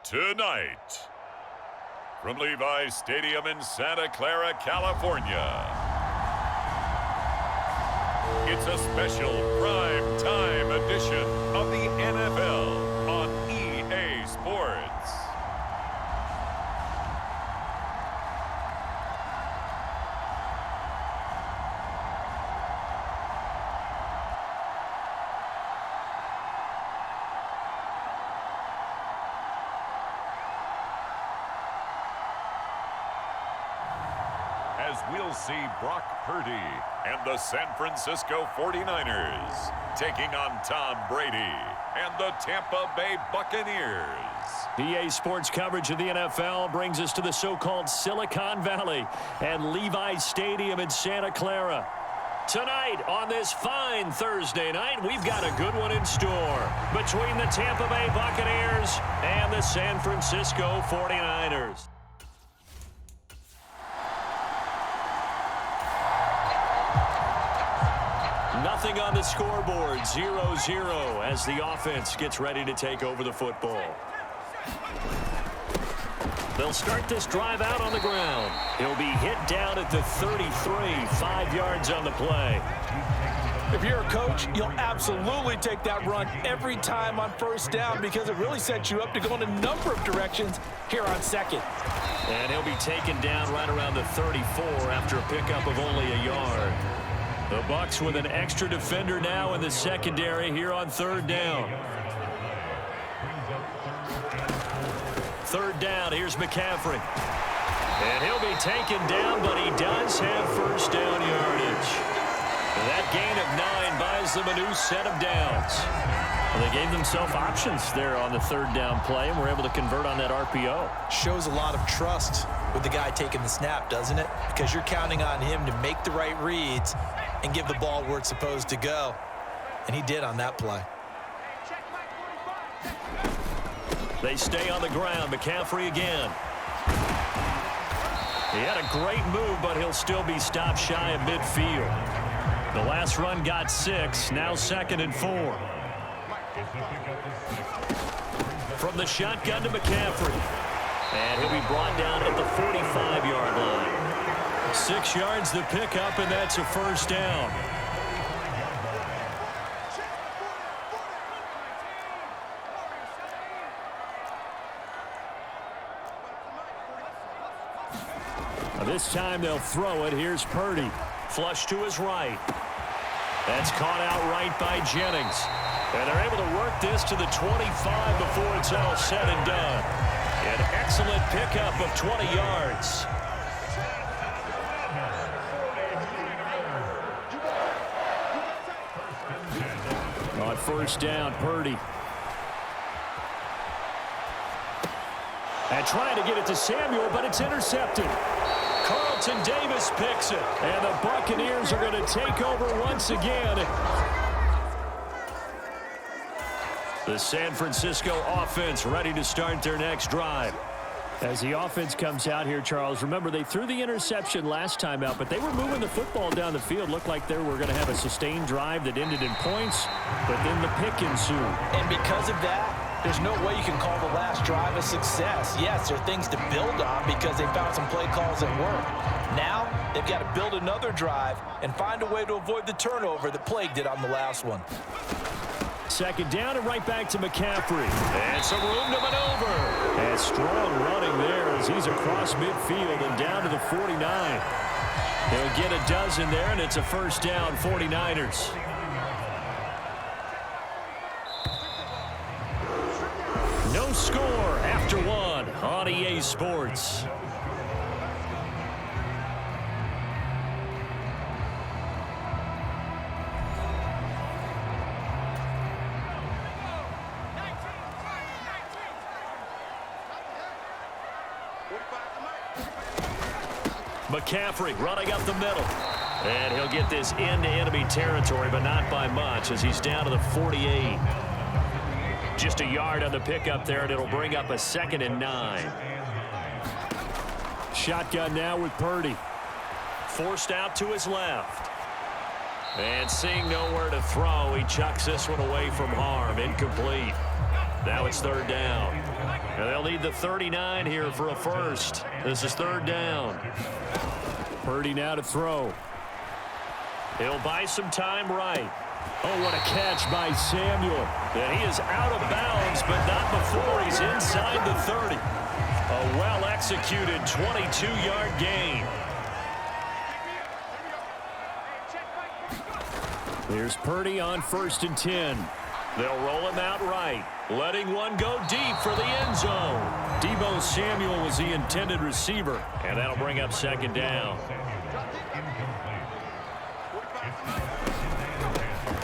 Tonight, from Levi's Stadium in Santa Clara, California, it's a special prime time edition of the NFL on EA Sports. As we'll see Brock Purdy and the San Francisco 49ers taking on Tom Brady and the Tampa Bay Buccaneers. EA Sports coverage of the NFL brings us to the so-called Silicon Valley and Levi's Stadium in Santa Clara. Tonight, on this fine Thursday night, we've got a good one in store between the Tampa Bay Buccaneers and the San Francisco 49ers. Nothing on the scoreboard, 0-0 as the offense gets ready to take over the football. They'll start this drive out on the ground. He'll be hit down at the 33, 5 yards on the play. If you're a coach, you'll absolutely take that run every time on first down because it really sets you up to go in a number of directions here on second. And he'll be taken down right around the 34 after a pickup of only a yard. The Bucs with an extra defender now in the secondary here on third down. Third down, here's McCaffrey. And he'll be taken down, but he does have first down yardage. And that gain of 9 buys them a new set of downs. Well, they gave themselves options there on the third down play, and were able to convert on that RPO. Shows a lot of trust with the guy taking the snap, doesn't it? Because you're counting on him to make the right reads and give the ball where it's supposed to go. And he did on that play. They stay on the ground. McCaffrey again. He had a great move, but he'll still be stopped shy of midfield. The last run got 6, now 2nd and 4. From the shotgun to McCaffrey. And he'll be brought down at the 45-yard line. 6 yards the pickup, and that's a first down. This time they'll throw it. Here's Purdy. Flush to his right. That's caught out right by Jennings. And they're able to work this to the 25 before it's all said and done. An excellent pickup of 20 yards. On first down, Purdy. And trying to get it to Samuel, but it's intercepted. Carlton Davis picks it, and the Buccaneers are going to take over once again. The San Francisco offense ready to start their next drive. As the offense comes out here, Charles, remember they threw the interception last time out, but they were moving the football down the field. Looked like they were going to have a sustained drive that ended in points, but then the pick ensued. And because of that, there's no way you can call the last drive a success. Yes, there are things to build on because they found some play calls that work. Now, they've got to build another drive and find a way to avoid the turnover that plagued it on the last one. Second down and right back to McCaffrey. And some room to maneuver. And strong running there as he's across midfield and down to the 49. He'll get a dozen there, and it's a first down, 49ers. No score after one on EA Sports. McCaffrey running up the middle. And he'll get this into enemy territory, but not by much as he's down to the 48. Just a yard on the pickup there, and it'll bring up a 2nd and 9. Shotgun now with Purdy. Forced out to his left. And seeing nowhere to throw, he chucks this one away from harm. Incomplete. Now it's 3rd down. And they'll need the 39 here for a first. This is 3rd down. Purdy now to throw. He'll buy some time right. Oh, what a catch by Samuel. And he is out of bounds, but not before he's inside the 30. A well-executed 22-yard gain. Here's Purdy on 1st and 10. They'll roll him out right, letting one go deep for the end zone. Deebo Samuel was the intended receiver, and that'll bring up 2nd down.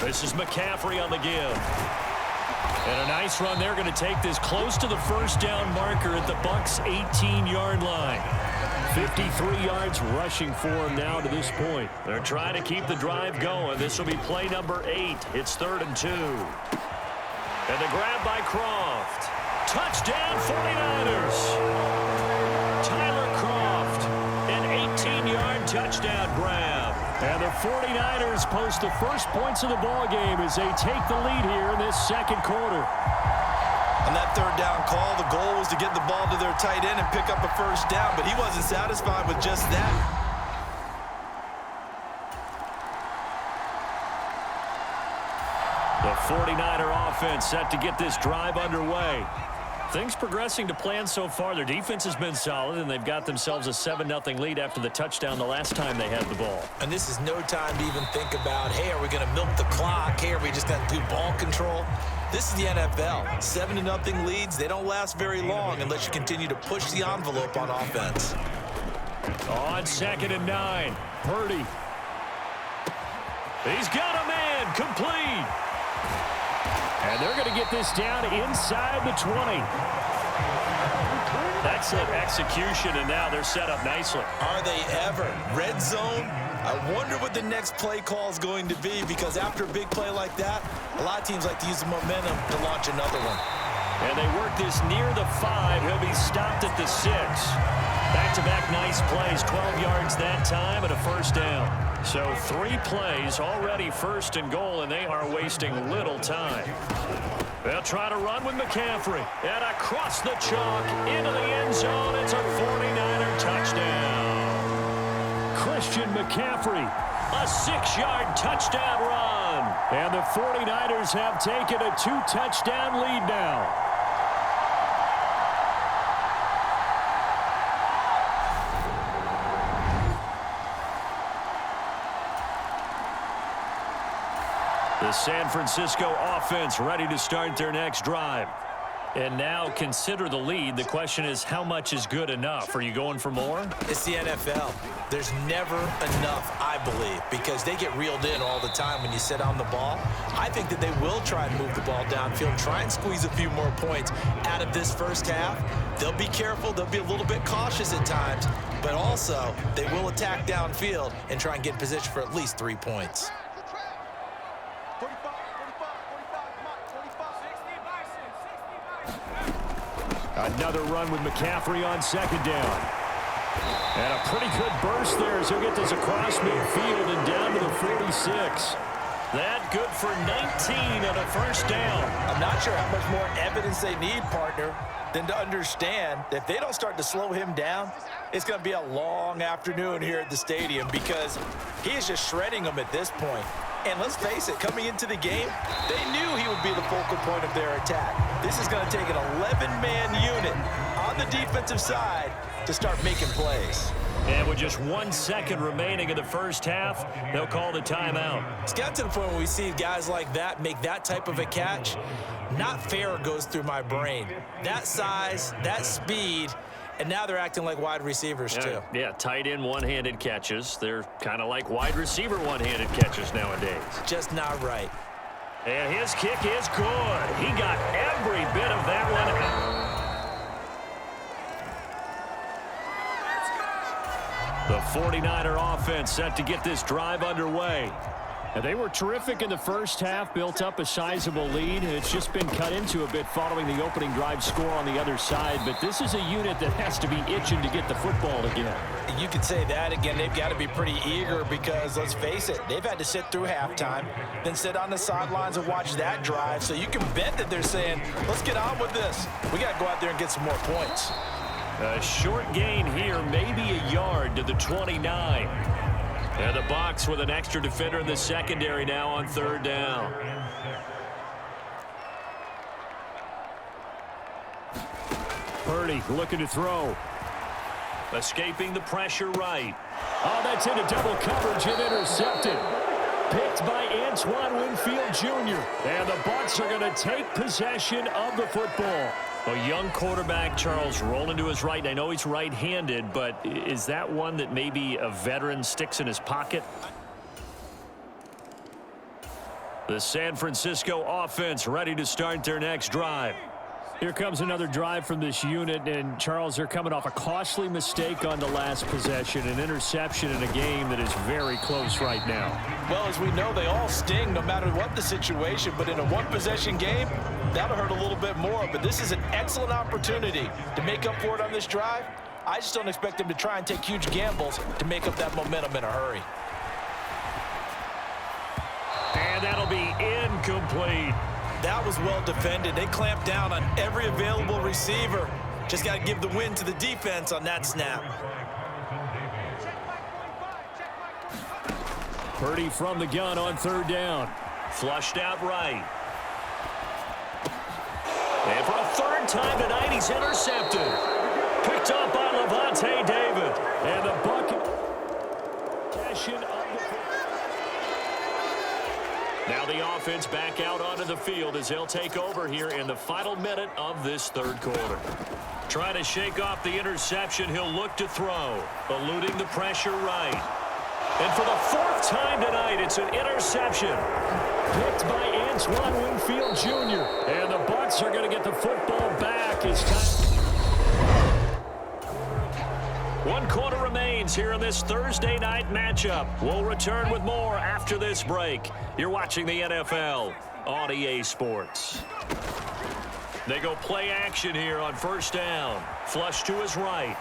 This is McCaffrey on the give. And a nice run. They're going to take this close to the 1st down marker at the Bucs' 18-yard line. 53 yards rushing for him now to this point. They're trying to keep the drive going. This will be play number 8. It's 3rd and 2. And the grab by Croft. Touchdown 49ers. Tyler Croft, an 18-yard touchdown grab. And the 49ers post the first points of the ball game as they take the lead here in this 2nd quarter. On that 3rd down call, the goal was to get the ball to their tight end and pick up a 1st down, but he wasn't satisfied with just that. The 49er offense set to get this drive underway. Things progressing to plan so far. Their defense has been solid, and they've got themselves a 7-0 lead after the touchdown the last time they had the ball. And this is no time to even think about, hey, are we going to milk the clock? Hey, are we just going to do ball control? This is the NFL. 7-0 leads, they don't last very long unless you continue to push the envelope on offense. On 2nd and 9, Purdy. He's got a man, complete. And they're going to get this down inside the 20. Excellent execution, and now they're set up nicely. Are they ever? Red zone? I wonder what the next play call is going to be, because after a big play like that, a lot of teams like to use the momentum to launch another one. And they work this near the 5. He'll be stopped at the 6. Back-to-back nice plays, 12 yards that time and a 1st down. So 3 plays, already 1st and goal, and they are wasting little time. They'll try to run with McCaffrey. And across the chalk, into the end zone. It's a 49er touchdown. Christian McCaffrey, a 6-yard touchdown run. And the 49ers have taken a 2-touchdown lead now. The San Francisco offense ready to start their next drive. And now consider the lead. The question is, how much is good enough? Are you going for more? It's the NFL. There's never enough, I believe, because they get reeled in all the time when you sit on the ball. I think that they will try and move the ball downfield, try and squeeze a few more points out of this 1st half. They'll be careful. They'll be a little bit cautious at times, but also they will attack downfield and try and get in position for at least 3 points. Another run with McCaffrey on 2nd down. And a pretty good burst there as he'll get this across midfield and down to the 46. That good for 19 and a 1st down. I'm not sure how much more evidence they need, partner, than to understand that if they don't start to slow him down, it's going to be a long afternoon here at the stadium, because he is just shredding them at this point. And let's face it, coming into the game, they knew he would be the focal point of their attack. This is going to take an 11-man unit on the defensive side to start making plays. And with just 1 second remaining in the 1st half, they'll call the timeout. It's got to the point where we see guys like that make that type of a catch. Not fair goes through my brain. That size, that speed, and now they're acting like wide receivers too. Yeah, tight end one-handed catches. They're kind of like wide receiver one-handed catches nowadays. Just not right. And his kick is good. He got every bit of that one out. The 49er offense set to get this drive underway. And they were terrific in the first half, built up a sizable lead. It's just been cut into a bit following the opening drive score on the other side. But this is a unit that has to be itching to get the football again. You could say that again. They've got to be pretty eager because, let's face it, they've had to sit through halftime, then sit on the sidelines and watch that drive. So you can bet that they're saying, let's get on with this. We got to go out there and get some more points. A short gain here, maybe a yard to the 29. And the Bucs with an extra defender in the secondary now on third down. Purdy looking to throw. Escaping the pressure right. Oh, that's into double coverage and intercepted. Picked by Antoine Winfield Jr. And the Bucs are going to take possession of the football. A young quarterback, Charles, rolling to his right. I know he's right-handed, but is that one that maybe a veteran sticks in his pocket? The San Francisco offense ready to start their next drive. Here comes another drive from this unit, and Charles, they're coming off a costly mistake on the last possession, an interception in a game that is very close right now. Well, as we know, they all sting no matter what the situation, but in a one-possession game, that'll hurt a little bit more. But this is an excellent opportunity to make up for it on this drive. I just don't expect them to try and take huge gambles to make up that momentum in a hurry. And that'll be incomplete. That was well defended. They clamped down on every available receiver. Just got to give the win to the defense on that snap. Purdy from the gun on third down. Flushed out right. And for a third time tonight, he's intercepted. Picked up by Levante David. And the Buccaneers. Now the offense back out onto the field as they'll take over here in the final minute of this third quarter. Trying to shake off the interception, he'll look to throw. Eluding the pressure right. And for the fourth time tonight, it's an interception. Picked by Antoine Winfield Jr. And the Bucs are going to get the football back as time. 1 quarter remains here in this Thursday night matchup. We'll return with more after this break. You're watching the NFL on EA Sports. They go play action here on first down. Flush to his right.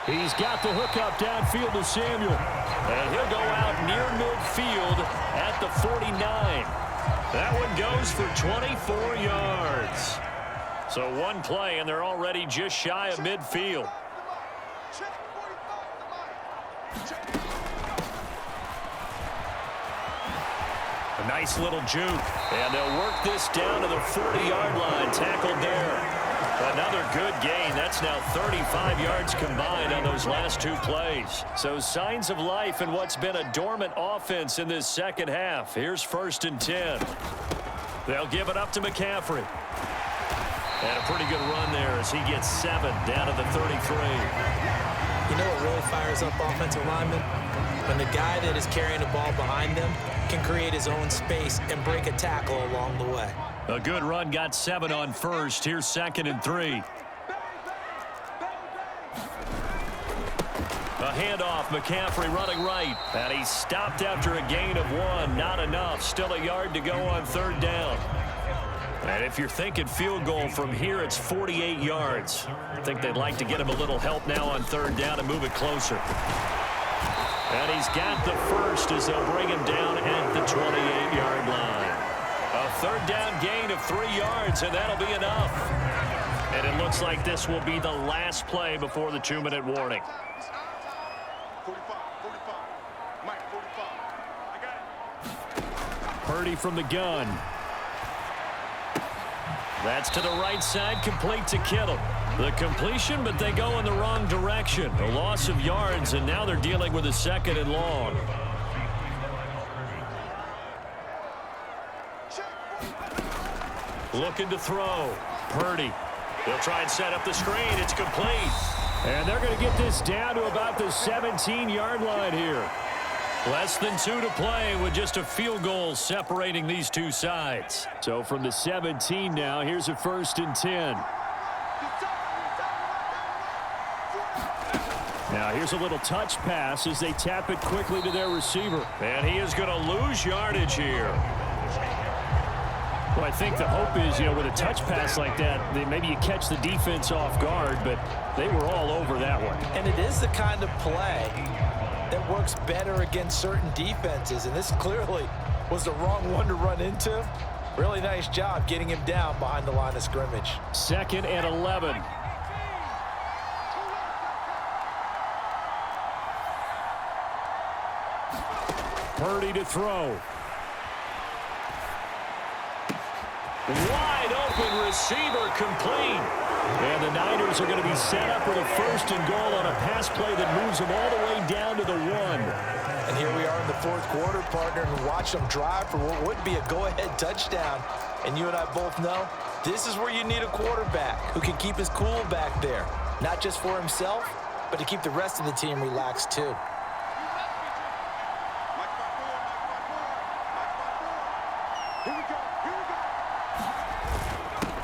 He's got the hook up downfield to Samuel. And he'll go out near midfield at the 49. That one goes for 24 yards. So one play, and they're already just shy of midfield. A nice little juke. And they'll work this down to the 40-yard line. Tackled there. Another good gain. That's now 35 yards combined on those last two plays. So signs of life in what's been a dormant offense in this second half. Here's 1st and 10. They'll give it up to McCaffrey. And a pretty good run there as he gets 7 down to the 33. You know what really fires up offensive linemen? When the guy that is carrying the ball behind them can create his own space and break a tackle along the way. A good run, got 7 on first. Here's 2nd and 3. A handoff, McCaffrey running right. And he's stopped after a gain of 1. Not enough. Still a yard to go on third down. And if you're thinking field goal from here, it's 48 yards. I think they'd like to get him a little help now on third down and move it closer. And he's got the first as they'll bring him down at the 28-yard line. A third down gain of 3 yards, and that'll be enough. And it looks like this will be the last play before the 2-minute warning. 45. Mike, 45. I got it. Purdy from the gun. That's to the right side, complete to Kittle. The completion, but they go in the wrong direction. A loss of yards, and now they're dealing with a 2nd and long. Looking to throw. Purdy. They'll try and set up the screen. It's complete. And they're going to get this down to about the 17-yard line here. Less than 2 to play with just a field goal separating these two sides. So from the 17 now, here's a 1st and 10. Now here's a little touch pass as they tap it quickly to their receiver. And he is going to lose yardage here. Well, I think the hope is, with a touch pass like that, maybe you catch the defense off guard, but they were all over that one. And it is the kind of play that works better against certain defenses, and this clearly was the wrong one to run into. Really nice job getting him down behind the line of scrimmage. 2nd and 11. Purdy to throw. Wide open receiver complete. And the Niners are going to be set up with a 1st and goal on a pass play that moves them all the way down to the 1. And here we are in the 4th quarter, partner, and watch them drive for what would be a go-ahead touchdown. And you and I both know this is where you need a quarterback who can keep his cool back there. Not just for himself, but to keep the rest of the team relaxed too.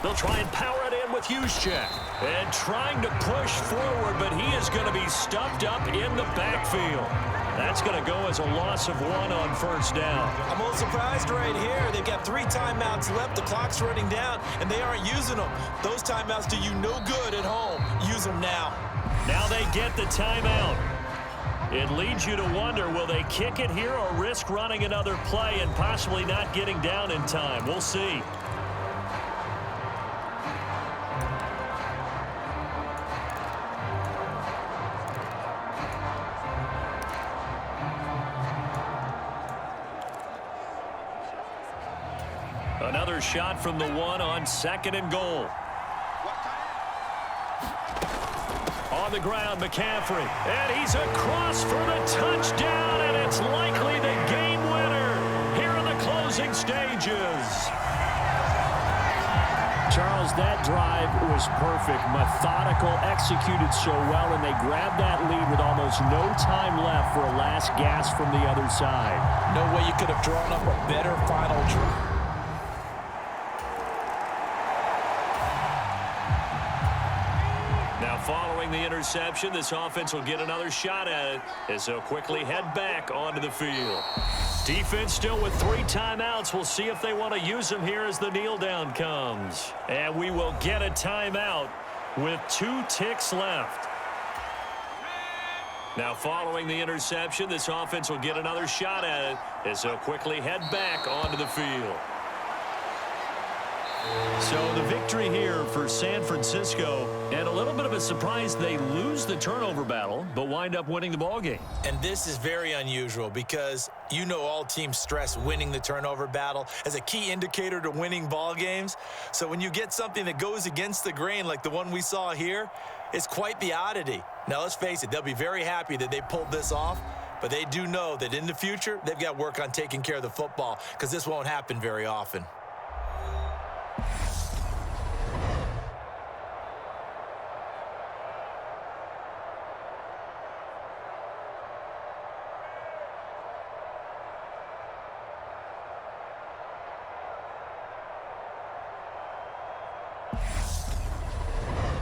They'll try and power it in with Juszczyk. And trying to push forward, but he is going to be stuffed up in the backfield. That's going to go as a loss of 1 on 1st down. I'm a little surprised right here. They've got 3 timeouts left. The clock's running down, and they aren't using them. Those timeouts do you no good at home. Use them now. Now they get the timeout. It leads you to wonder, will they kick it here or risk running another play and possibly not getting down in time? We'll see. Another shot from the 1 on 2nd and goal. On the ground, McCaffrey. And he's across for the touchdown, and it's likely the game winner here in the closing stages. Charles, that drive was perfect, methodical, executed so well, and they grabbed that lead with almost no time left for a last gasp from the other side. No way you could have drawn up a better final drive. Now following the interception, this offense will get another shot at it as they'll quickly head back onto the field. Defense still with 3 timeouts. We'll see if they want to use them here as the kneel down comes. And we will get a timeout with 2 ticks left. Now following the interception, this offense will get another shot at it as they'll quickly head back onto the field. So the victory here for San Francisco, and a little bit of a surprise, they lose the turnover battle but wind up winning the ball game. And this is very unusual because all teams stress winning the turnover battle as a key indicator to winning ball games. So when you get something that goes against the grain like the one we saw here, it's quite the oddity. Now let's face it, they'll be very happy that they pulled this off, but they do know that in the future they've got work on taking care of the football because this won't happen very often.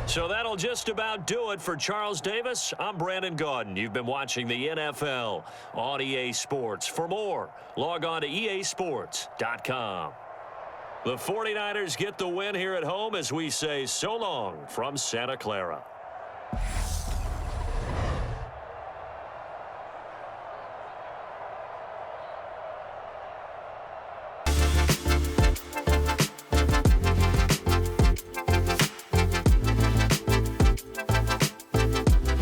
So that'll just about do it for Charles Davis. I'm Brandon Gaudin. You've been watching the NFL on EA Sports. For more, log on to easports.com. The 49ers get the win here at home as we say so long from Santa Clara.